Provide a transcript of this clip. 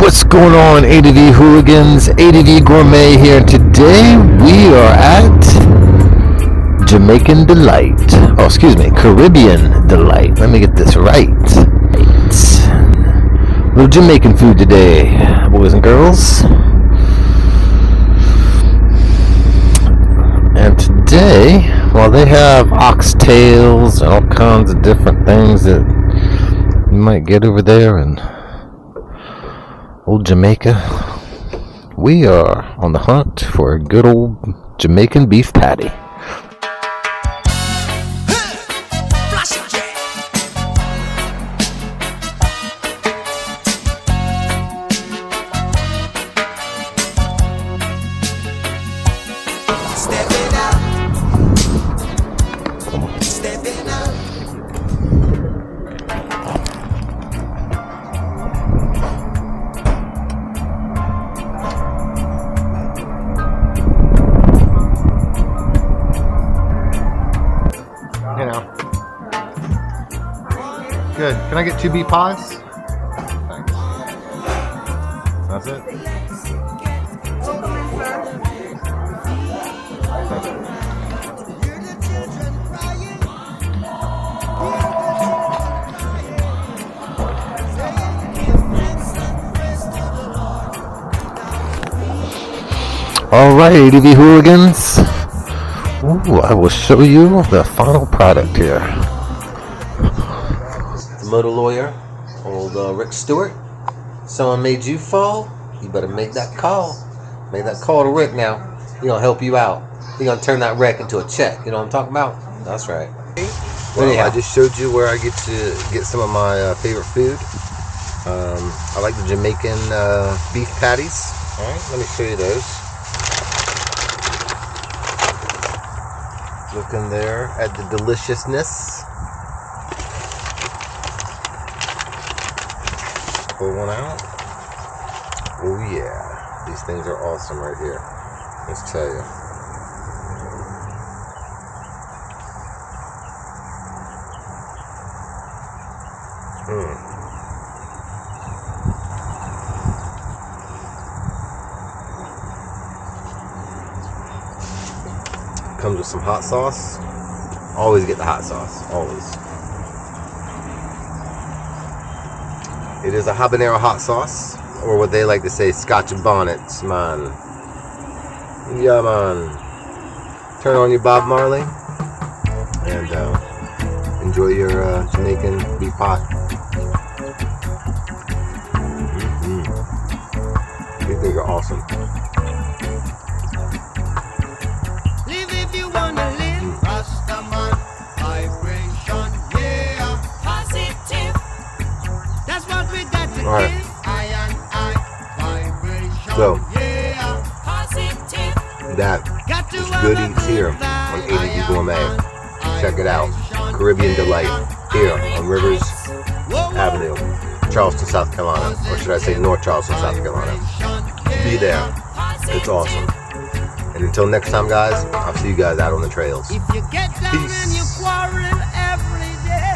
What's going on, ADV hooligans? ADV Gourmet here. Today we are at Jamaican Delight. Oh, excuse me, Caribbean Delight. Let me get this right. A little Jamaican food today, boys and girls. And today, well, they have oxtails and all kinds of different things that you might get over there in old Jamaica. We are on the hunt for a good old Jamaican beef patty. Good. Can I get 2 beef pies? Thanks. That's it? Alright, ADV hooligans. Ooh, I will show you the final product here. Motor lawyer, old Rick Stewart. Someone made you fall, you better make that call. Make that call to Rick now. He's gonna help you out. He's gonna turn that wreck into a check. You know what I'm talking about? That's right. Well, I just showed you where I get to get some of my favorite food. I like the Jamaican beef patties. Alright, let me show you those. Looking there at the deliciousness. Pull one out. Oh yeah, these things are awesome right here. Let's tell you. Comes with some hot sauce. Always get the hot sauce. Always. It is a habanero hot sauce, or what they like to say, Scotch bonnets, man. Yeah, man. Turn on your Bob Marley and enjoy your Jamaican beef pie. These things are awesome. Live if you wanna live, Rastaman vibration, yeah, positive. That's what we got to All right. give. Vibration, So, yeah, positive. that is good eats here on ADV Gourmet. Check it out. Caribbean Delight here on Rivers Avenue, Charleston, South Carolina. Or should I say North Charleston, South Carolina. Be there. It's awesome. And until next time, guys, I'll see you guys out on the trails. If you get down and you quarrel every day.